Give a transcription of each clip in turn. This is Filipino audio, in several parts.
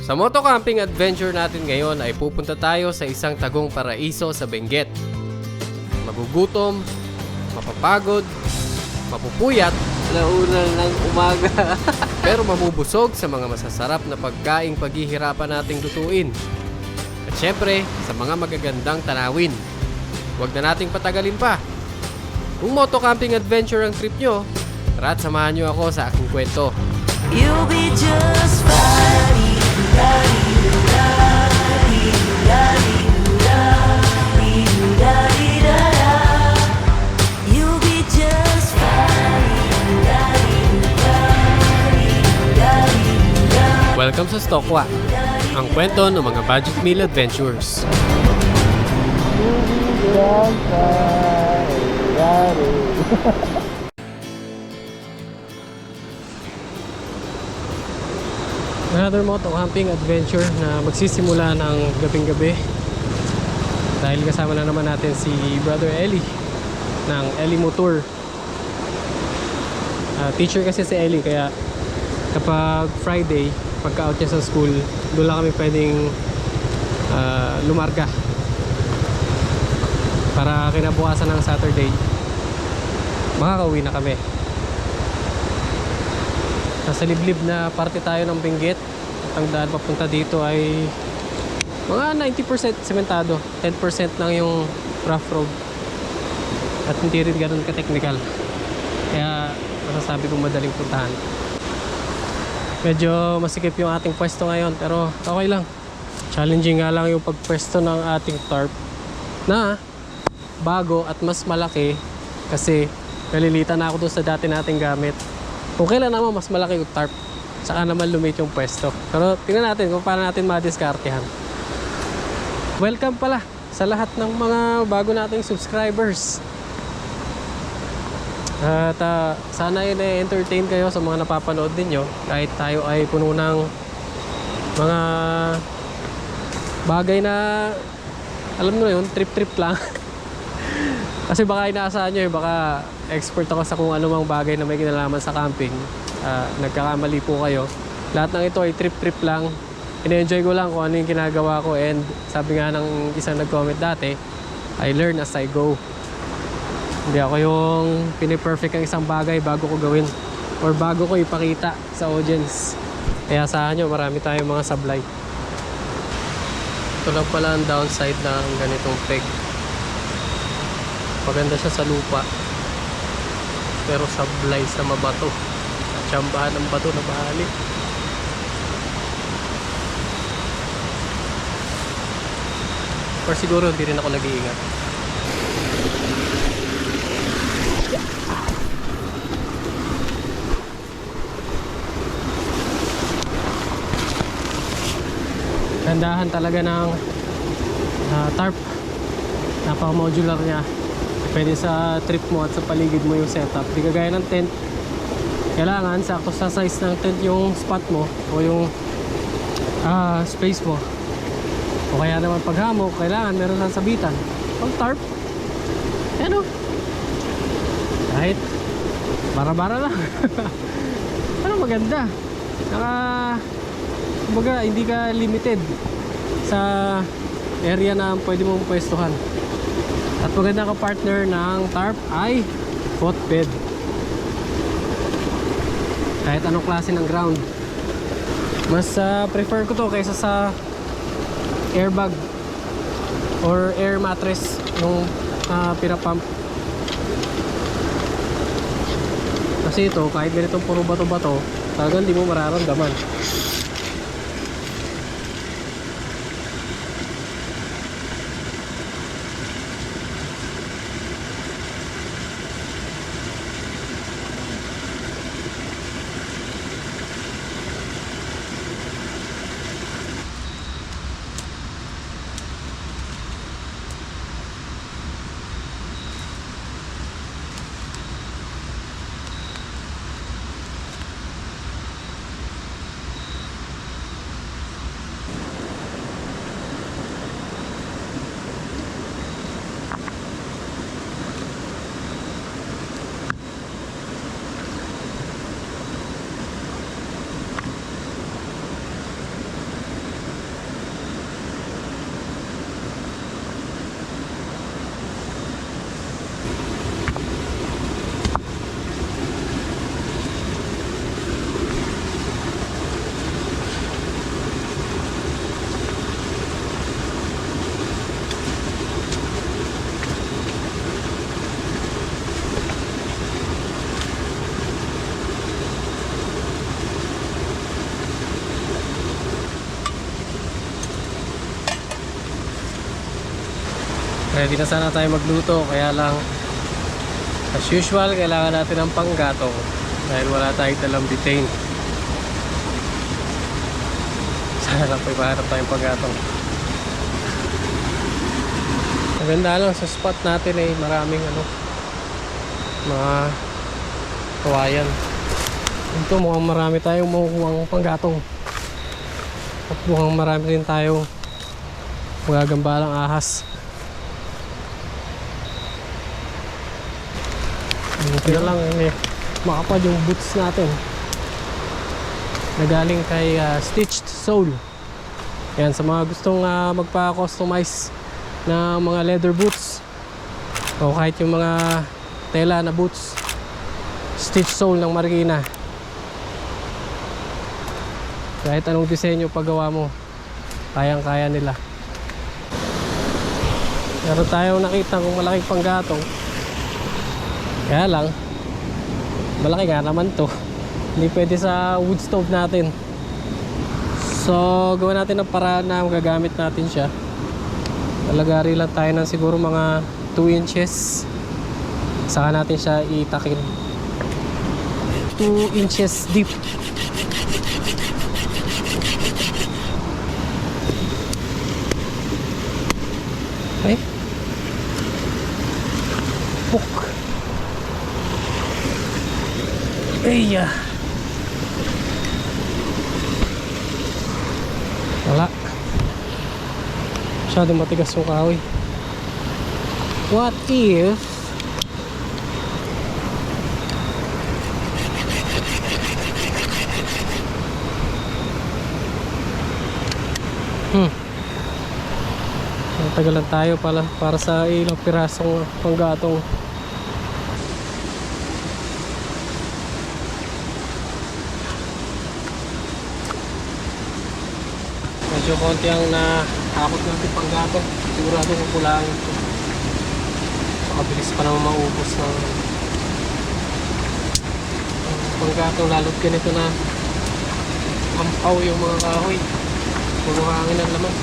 Sa moto camping adventure natin ngayon ay pupunta tayo sa isang tagong paraiso sa Benguet. Magugutom, mapapagod, mapupuyat, Launan ng umaga. pero mamubusog sa mga masasarap na pagkaing paghihirapan nating lutuin. At syempre, sa mga magagandang tanawin. Huwag na nating patagalin pa. Kung moto camping adventure ang trip nyo, tara't samahan nyo ako sa aking kwento. You'll be just fine. You'll be just fine. Welcome sa Stokwa, ang kwento ng mga budget meal adventures. Another moto camping adventure na magsisimula ng gabing-gabi dahil kasama na naman natin si Brother Eli ng Eli Motor. Teacher kasi si Eli, kaya kapag Friday, pagka-out niya sa school, doon lang kami pwedeng lumarga para kinabukasan ng Saturday makakauwi na kami. Nasa liblib na parte tayo ng Benguet. Ang daan papunta dito ay mga 90% sementado, 10% lang yung rough road at hindi rin ganun ka-technical, kaya masasabi kong madaling puntahan. Medyo masikip yung ating pwesto ngayon, pero okay lang. Challenging nga lang yung pagpwesto ng ating tarp na bago at mas malaki kasi nalilitan na ako doon sa dati nating gamit. Kung kailan naman mas malaki yung tarp, saka naman lumit yung pwesto. Pero tingnan natin kung paano natin madiskartehan. Welcome pala sa lahat ng mga bago nating subscribers. At sana ay na-entertain kayo sa mga napapanood ninyo kahit tayo ay puno ng mga bagay na alam nyo yun, trip-trip lang. Kasi baka inaasahan nyo baka expert ako sa kung anumang bagay na may kinalaman sa camping. Nagkakamali po kayo. Lahat ng ito ay trip-trip lang. Ina-enjoy ko lang kung ano yung ginagawa ko, and sabi nga ng isang nag-comment dati, I learn as I go. Hindi ako yung piniperfect ang isang bagay bago ko gawin or bago ko ipakita sa audience. Kaya asahan nyo, marami tayong mga sablay. Ito lang pala ang downside ng ganitong peg. Maganda siya sa lupa, pero sablay sa mabato. Tsambahan ng bato na bahali. Or siguro hindi rin ako nag-iingat. Gandahan talaga ng tarp. Napaka-modular niya. Pwede sa trip mo at sa paligid mo yung setup. Di kagaya ng tent, kailangan sakto sa size ng tent yung spot mo o yung space mo. O kaya naman paghamok, kailangan meron ng sabitan. Ang tarp, ano, kahit bara-bara lang. Ano, maganda. Kumbaga, hindi ka limited sa area na pwede mong pwestuhan. At maganda ka partner ng tarp ay footbed. Kahit anong klase ng ground. Mas prefer ko to kaysa sa airbag or air mattress nung pinapump. Kasi ito, kahit ganitong puro bato-bato, talagang di mo mararamdaman. Ready na sana tayo magluto, kaya lang as usual, kailangan natin ng panggatong dahil wala tayong dalang butane. Sana lang po ipaharap tayong panggatong. Maganda lang sa spot natin eh, maraming mga kawayan. Ito mukhang marami tayong makukuhang panggatong. At mukhang marami rin tayong magagambalang ahas. Kaya lang makapad yung boots natin na galing kay Stitched Soul. Yan, sa mga gustong magpa-customize na mga leather boots o kahit yung mga tela na boots, Stitched Soul ng Marikina. Kahit anong disenyo paggawa mo, kayang-kaya nila. Meron tayong nakita kung malaking panggatong. Kaya lang, malaki nga naman to. Hindi pwede sa wood stove natin. So, gawa natin ng paraan na magagamit natin siya. Lalagari lang tayo ng siguro mga 2 inches. Saka natin siya itakin. 2 inches deep. Okay. Puk. Eya. Wala. Masyadong matigas yung kahoy. What if Tagalan tayo para sa ilang pirasong panggatong. Medyo konti ang nahakot natin panggatong. Sigurado kung kulang ito. Makabilis pa naman maubos ng panggatong, lalo't ganito na ampaw yung mga kahoy. Puro hangin ang laman.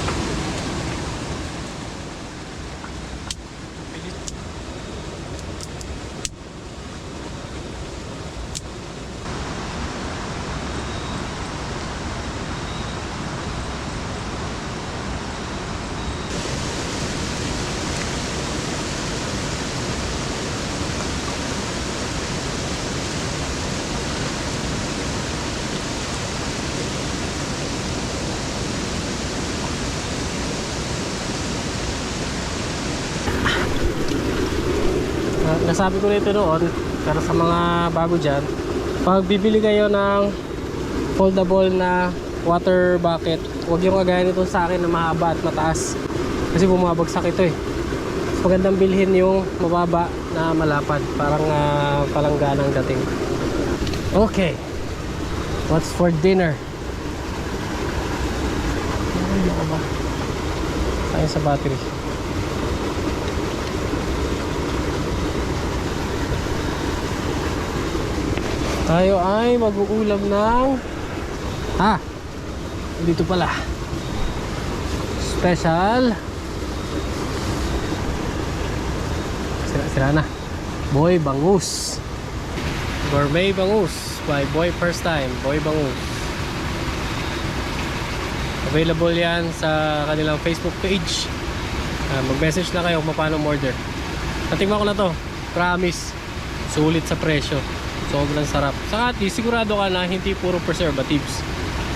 Nasabi ko nito noon, pero sa mga bago dyan, pag bibili kayo ng foldable na water bucket, huwag yung kagaya nito sa akin na mahaba at mataas, kasi bumabagsak ito eh. So, magandang bilhin yung mababa na malapad, parang palangganang dating. Okay, what's for dinner? Ano ba? Sayang sa battery. Tayo ay mag-uulam ng dito pala special sira na Boy Bangus, gourmet bangus by Boy First Time. Boy Bangus, available yan sa kanilang Facebook page. Mag-message na kayo kung paano order. Natingnan ko na to, promise sulit sa presyo. Sobrang sarap. Saka at least sigurado ka na hindi puro preservatives.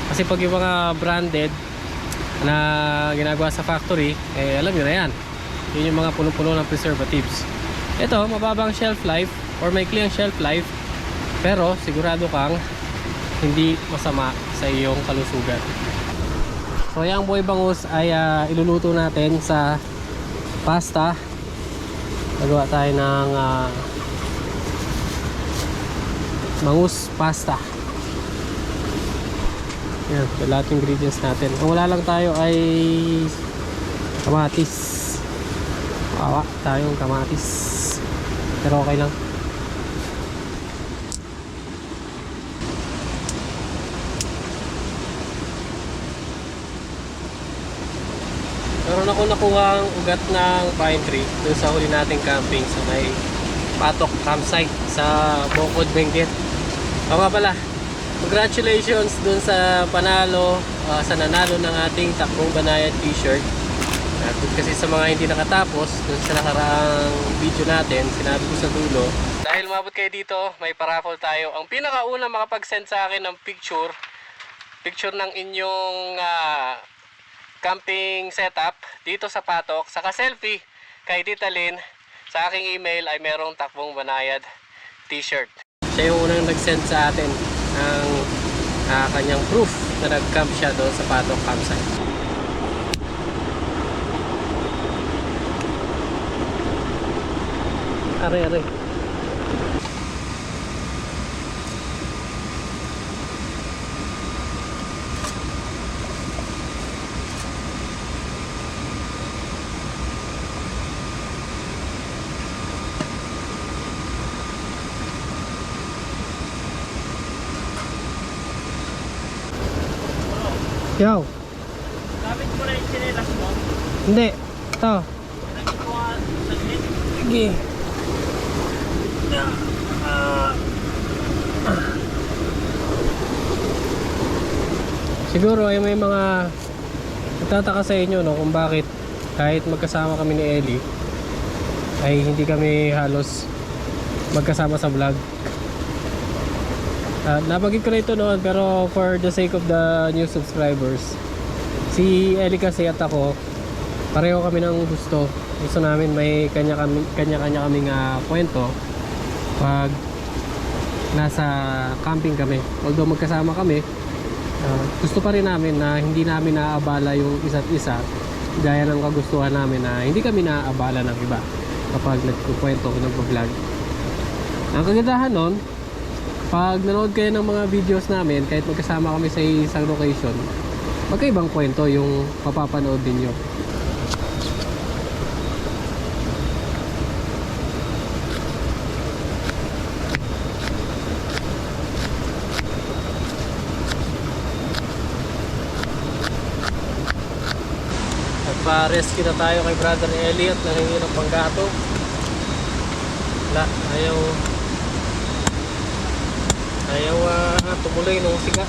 Kasi pag yung mga branded na ginagawa sa factory, alam nyo na yan. Yun yung mga puno-puno ng preservatives. Ito, mababang shelf life or maikli ang shelf life, pero sigurado kang hindi masama sa iyong kalusugan. So yung Boy Bangus ay iluluto natin sa pasta. Nagawa tayo ng bangus pasta. Yan, lahat ng ingredients natin. Kung wala lang tayo ay kamatis. Kawa tayong kamatis. Pero okay lang. Meron ako nakuha ang ugat ng pine tree dun sa huli nating camping sa may Patok campsite sa Bukod, Benguet. Tama pala. Congratulations dun sa panalo, sa nanalo ng ating Takbong Banayad t-shirt. At kasi sa mga hindi nakatapos dun sa nakaraang video natin, sinabi ko sa dulo, dahil umabot kayo dito, may paraffle tayo. Ang pinakauna makapag-send sa akin ng picture ng inyong camping setup dito sa Patok, saka selfie kay Tita Lynn, sa aking email ay merong Takbong Banayad t-shirt. Siya yung unang nag-send sa atin ng kanyang proof na nag-camp siya doon sa Patok campsite. Are. Yo. Gamit mo na yung chinelas mo. Hindi. Ito. Nagit mo nga saglit. Sige. Siguro ay may mga nagtataka sa inyo, no, kung bakit kahit magkasama kami ni Ellie ay hindi kami halos magkasama sa vlog. Napagid ko na ito noon, pero for the sake of the new subscribers, si Ellie kasi at ako pareho kami ng gusto namin may kanya-kanya kaming kwento pag nasa camping kami. Although magkasama kami, gusto pa rin namin na hindi namin naaabala yung isa't isa, gaya ng kagustuhan namin na hindi kami naaabala ng iba kapag nagkukwento o nagpo-vlog. Ang kagandahan nun, pag nanood kayo ng mga videos namin, kahit magkasama kami sa isang location, magkaibang kwento yung mapapanood ninyo. Nagpa-rescue na tayo kay Brother Elliot, nangingi ng panggato. Wala, ayaw tumuloy nung siga.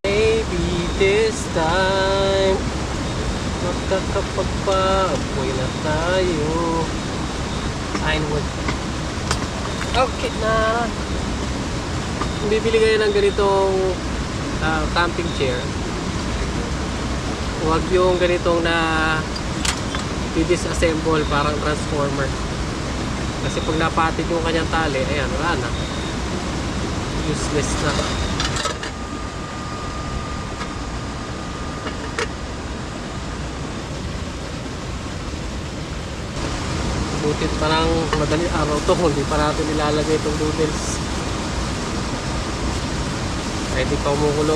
Maybe this time makakapagpa-apoy na tayo. Ironwood. Okay na. Kung bibili kayo ng ganitong camping chair, huwag yung ganitong na i-disassemble parang transformer. Kasi pag napatid yung kanyang tali, ayan, wala na. Useless na. Butit pa ng madaling araw to, hindi pa natin nilalagay itong noodles. Ay, di pa umukulo.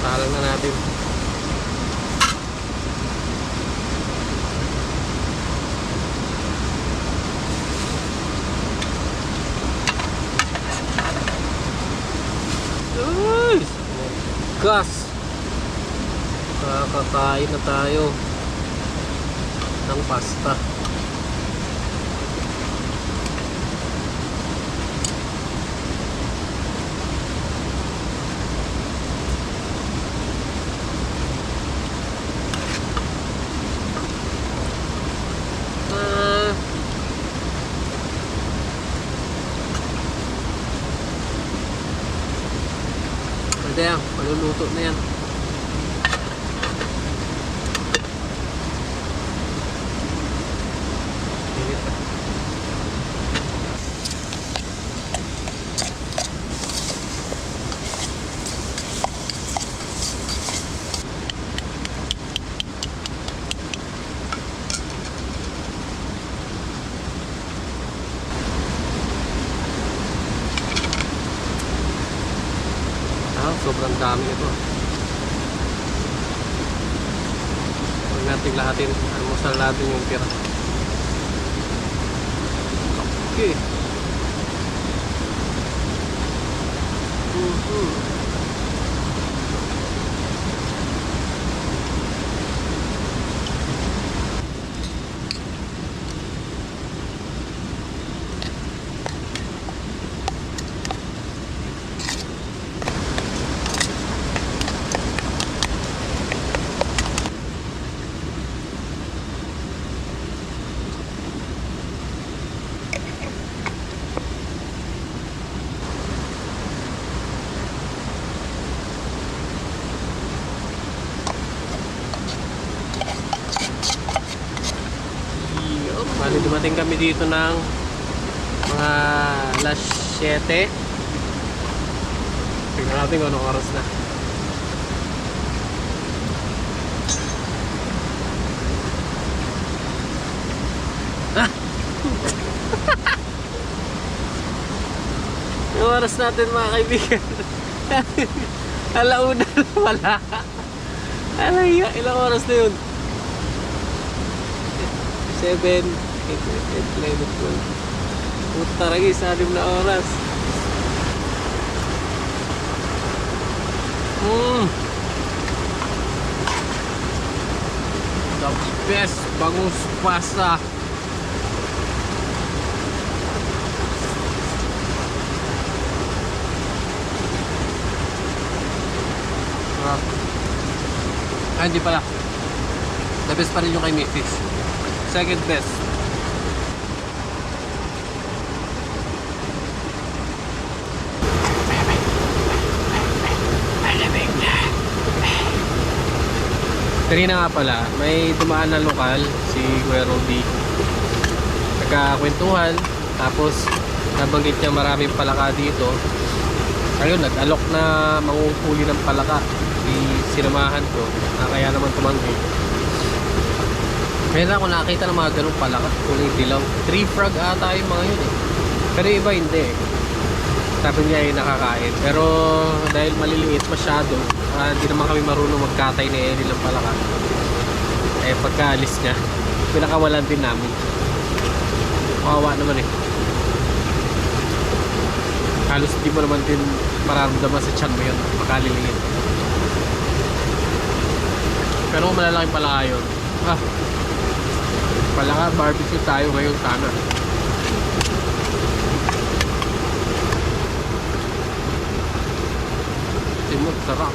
Salang na natin. Ay! Gas! Kakakain na tayo ng pasta. Pwede yan, maluluto na yan. Sobrang dami ito. Huwag natin lahatin. Almusal natin yung tira. Okay. Nakarating kami dito ng mga alas 7. Tingnan natin kung anong oras na. Yung oras natin mga kaibigan. Alauna na wala. Alay, ilang oras na yun? 7, 8, 11, 12. Puta lagi, 6 na oras. The best bangus pasta. Hindi pala. The best pa rin yung kay Mrs. Second best. Kanina nga pala, may dumaan na lokal si Kuya Rudy. Nagkakwentuhan, tapos nabanggit niya maraming palaka dito. Ayun, nag-alok na manguhuli ng palaka. Sinamahan ko, kaya naman tumanggi. Kaya na ako nakakita ng mga ganong palaka, kulay dilaw. 3 frog ata yung mga yun eh. Pero yung iba hindi eh. Sabi niya ay nakakain. Pero dahil maliliit masyado, hindi naman kami marunong magkatay ni Ellie ng palaka. Eh pagkaalis niya, pinakawalan din namin. Kawawa naman eh. Halos di mo naman din mararamdaman sa tiyan mo yun, makaliliit. Pero kung malalaking palaka yun, palaka barbecue tayo ngayon sana. Timot, sarap.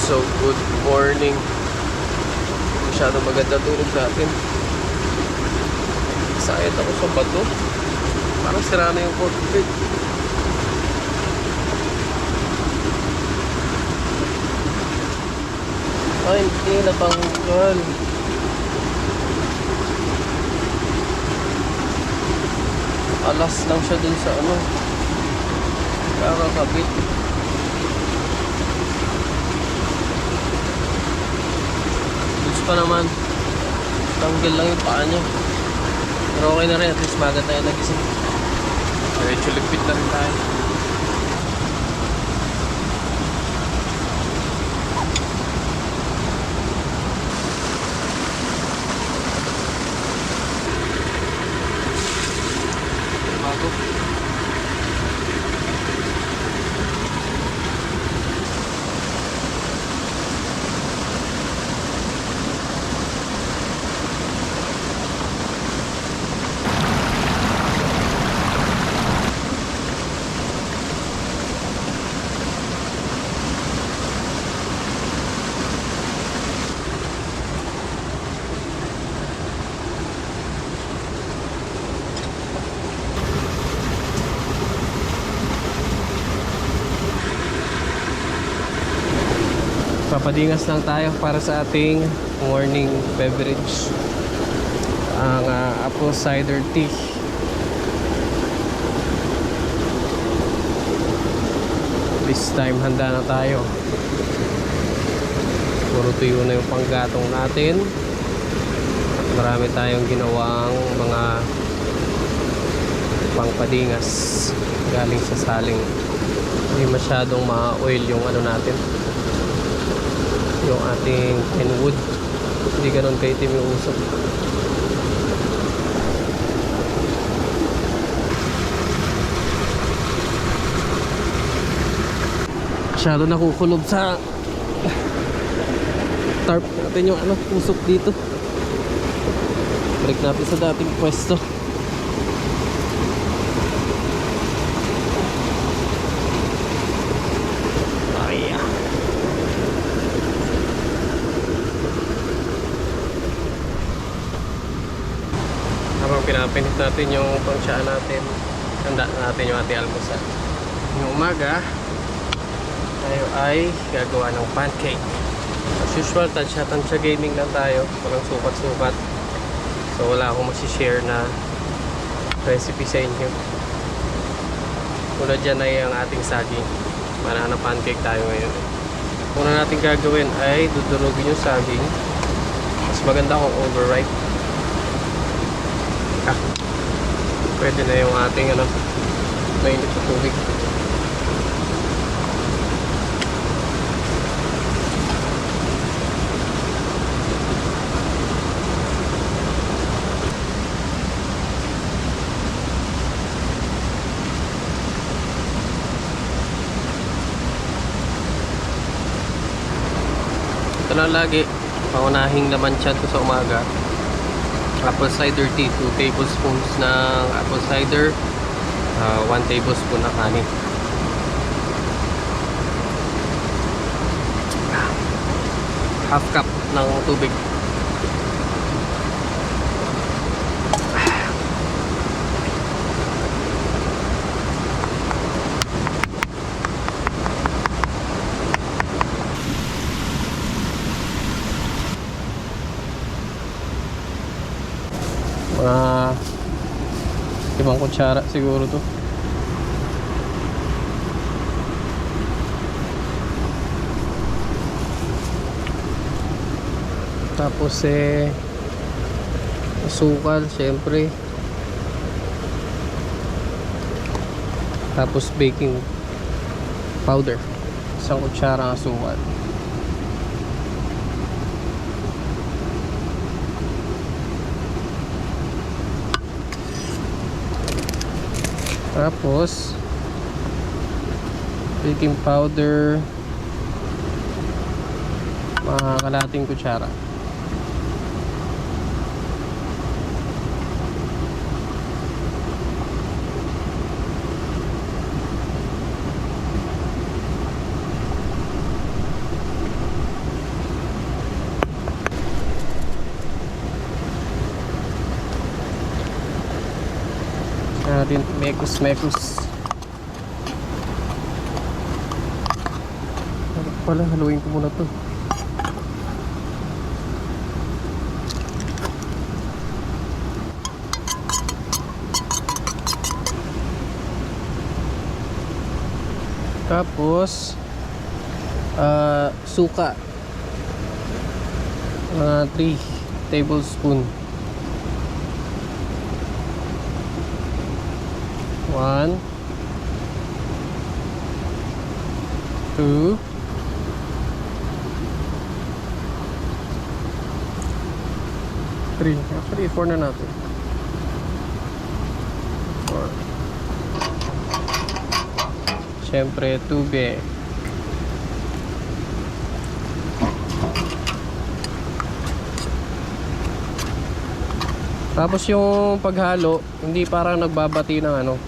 So, good morning. Masyadong maganda tulog sa atin. Excited ako sa bato. Parang sira na yung cockpit. Ay, hindi natanggal. Alas lang siya dun sa ano. Kakakabit. Pa naman tanggal lang yung paa niya, pero okay na rin, at least maga tayo nagising. Medyo ligpit na rin tayo. Bago papadingas lang tayo para sa ating morning beverage, ang apple cider tea. This time handa na tayo. Puro tuyo na yung panggatong natin at marami tayong ginawang mga pangpadingas galing sa saling. Hindi masyadong ma-oil yung ano natin, yung ating kenwood. Hindi ganun kaitim yung usok. Masyado nakukulob sa tarp natin yung pusok dito. Balik natin sa dating pwesto. Habang pinapinit natin yung pangsyaan natin, handa natin yung ating almusal. Ngayong umaga, tayo ay gagawa ng pancake. As usual, tansya gaming lang tayo. Walang sukat-sukat. So wala akong masishare na recipe sa inyo. Una dyan ay ang ating saging. Banana pancake tayo ngayon. Una natin gagawin ay dudurugin yung saging. Mas maganda kung overripe. Pwede na yung ating mainit na tubig. Ito na lagi pangunahing laman tiyan ko sa umaga. Apple cider tea, 2 tablespoons ng apple cider, 1 tablespoon na kanin. Half cup ng tubig. Mga 5 kutsara siguro to. Tapos asukal syempre. Tapos baking powder, 1 kutsara ng asukal. Tapos baking powder, mga kalahating kutsara. Natin mekos. Ano pala, haluin ko muna to. Tapos suka, 3 tablespoon. 1, 2, 3. Actually 4 na natin. 4. Siyempre tubig. Tapos yung paghalo, hindi parang nagbabati ng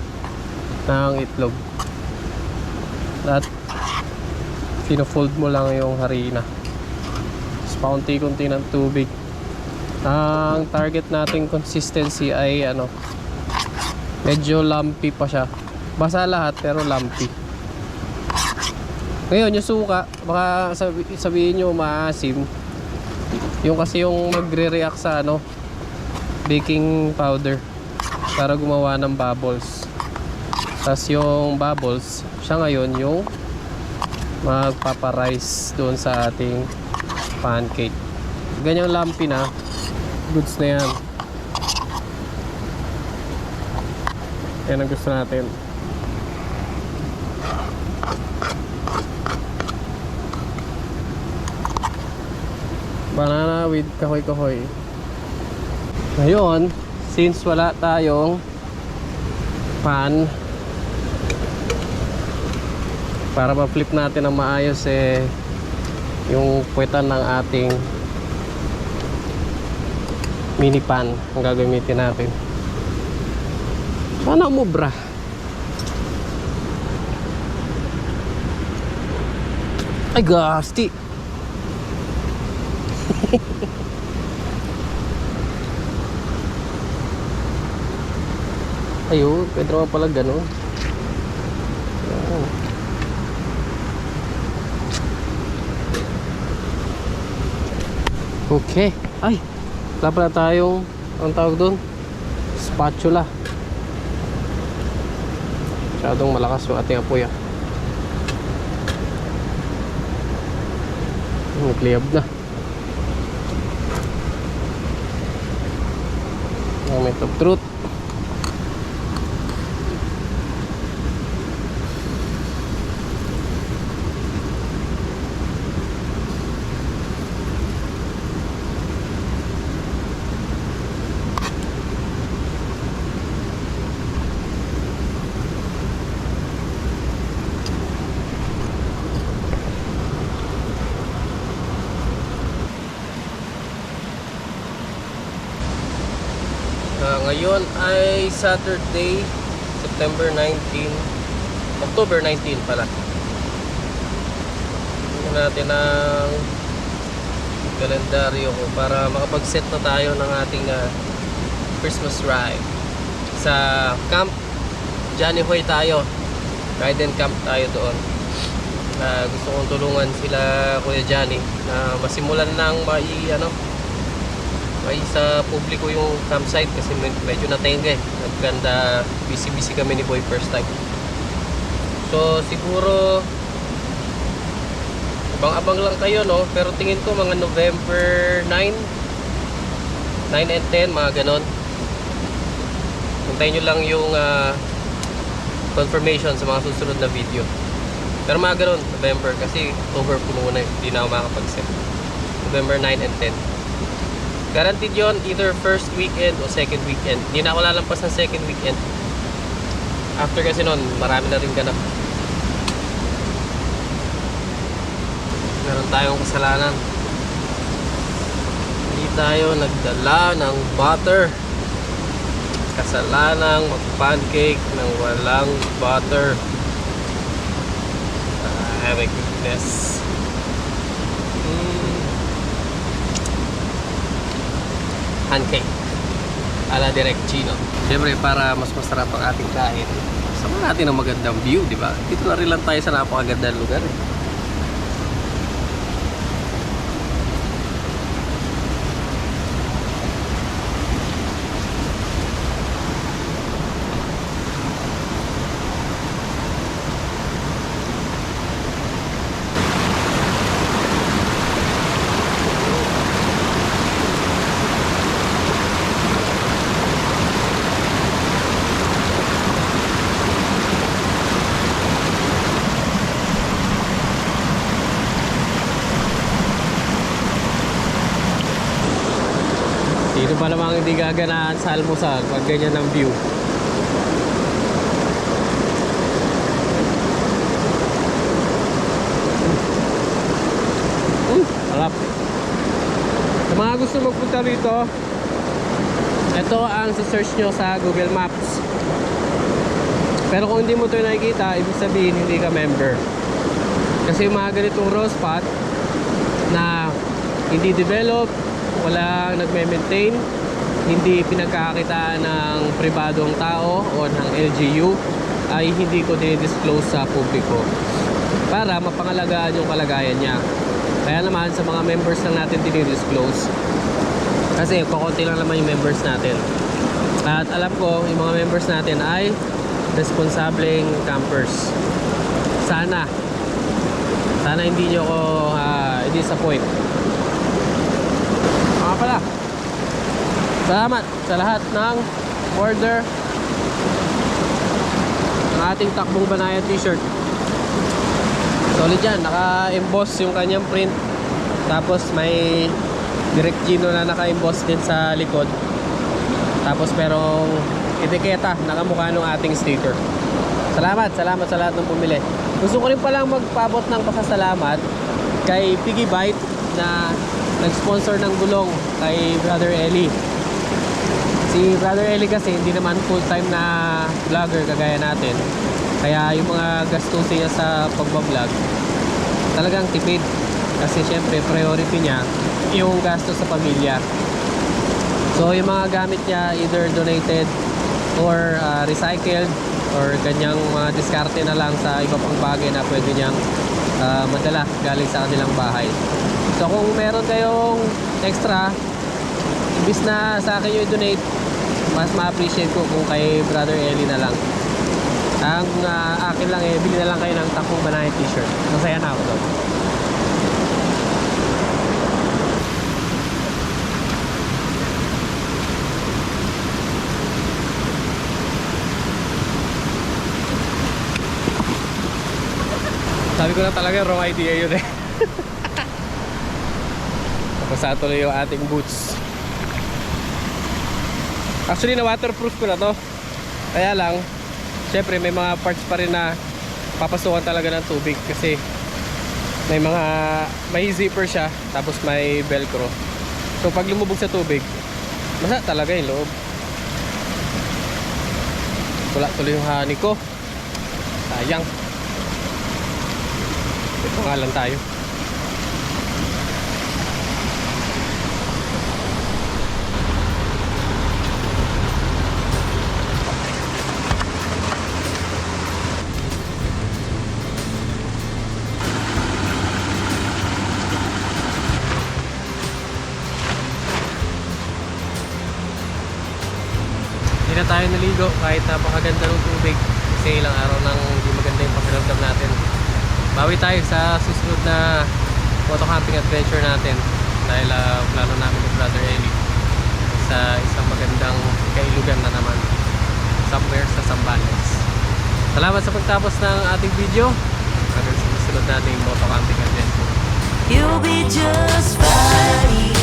ng itlog. At fino-fold mo lang yung harina. Tapos paunti-kunti ng tubig. Ang target nating consistency ay medyo lumpy pa siya. Basa lahat pero lumpy. Ngayon yung suka, baka sabihin nyo maasim. Yung kasi yung magre-react sa baking powder para gumawa ng bubbles. Tapos yung bubbles, siya ngayon yung magpaparise doon sa ating pancake. Ganyang lumpy na, goods na yan. Yan ang gusto natin. Banana with kahoy-kahoy. Ngayon, since wala tayong pan, para ma-flip natin ng maayos yung puwetan ng ating mini pan ang gagamitin natin. Sana umubra. Ay gasti. Ayun, pwede naman pala ganun. Ayan. Okay. Ay, wala pala tayong, ang tawag doon, spatula. Masyadong malakas yung ating apoy ah. Nagliyab na. Moment of truth. Ngayon ay Saturday, September 19, October 19 pala. Tingnan natin ang kalendaryo ko para makapag-set na tayo ng ating Christmas ride. Sa Camp Johnny Hoy tayo. Ride and camp tayo doon. Gusto kong tulungan sila Kuya Johnny na masimulan ng may sa publiko yung campsite kasi medyo natenga nagganda, busy kami ni Boy first time. So siguro abang-abang lang kayo no, pero tingin ko mga November 9 and 10 mga ganon. Hintayin nyo lang yung confirmation sa mga susunod na video. Pero mga ganon, November kasi October puno na hindi na ako makakapag-set. November 9 and 10 guaranteed yon, either first weekend o second weekend. Hindi na ako lalampas ng second weekend. After kasi nun, marami na rin ganap. Meron tayong kasalanan. Hindi tayo nagdala ng butter. Kasalanang mag-pancake ng walang butter. My goodness. Pancake ala Direct Chino. Siyempre para mas masarap ang ating kain, sama natin ang magandang view, di ba? Dito na rin lang tayo sa napakagandang lugar Dito pa namang hindi gaganahan sa almusal pag ganyan ang view. Harap. Sa mga gusto magpunta rito, ito ang search nyo sa Google Maps. Pero kung hindi mo ito nakikita, ibig sabihin hindi ka member. Kasi yung mga ganitong raw spot na hindi develop, walang nagme-maintain, hindi pinagkakakitaan ng pribadong tao o ng LGU, ay hindi ko dinidisclose sa publiko para mapangalagaan yung kalagayan niya. Kaya naman sa mga members lang natin dinidisclose kasi kukunti lang naman yung members natin. At alam ko yung mga members natin ay responsableng campers. Sana hindi nyo ko i-disappoint. Pala. Salamat sa lahat ng order ng ating Takbong Banaya t-shirt. Solid yan, naka-emboss yung kanyang print. Tapos may Direct Gino na naka-emboss din sa likod. Tapos merong etiketa, nakamukha ng ating sticker. Salamat sa lahat ng pumili. Gusto ko rin palang magpaabot ng pasasalamat kay Piggy Bite na nag-sponsor ng gulong kay Brother Eli. Si Brother Eli kasi hindi naman full-time na vlogger kagaya natin. Kaya yung mga gastusin niya sa pagbablog talagang tipid. Kasi syempre priority niya yung gastos sa pamilya. So yung mga gamit niya either donated or recycled or kanyang mga diskarte na lang sa iba pang bagay na pwede niyang madala galing sa kanilang bahay. So kung meron kayong extra, imbis na sa akin yung donate, mas ma-appreciate ko kung kay Brother Eli na lang. Ang akin lang bili na lang kayo ng Takong Banahe t-shirt. Masaya na ako doon. Sabi ko na talaga wrong idea yun eh. Tapos tuloy yung ating boots. Actually na waterproof ko na to. Kaya lang syempre may mga parts pa rin na papasukan talaga ng tubig kasi may zipper siya tapos may velcro. So pag lumubog sa tubig, basa talaga yung loob. Wala tuloy yung hani ko. Sayang. Ito nga lang tayo. Hindi na tayo naligo kahit napakaganda ng tubig kasi ilang araw nang hindi maganda yung pakiramdam natin. Bawi tayo sa susunod na photo camping adventure natin dahil plano namin ni Brother Eli sa isang magandang kailugan na naman somewhere sa Zambales. Salamat sa pagtapos ng ating video. Hanggang sa susunod nating photo camping adventure. You'll be just fine.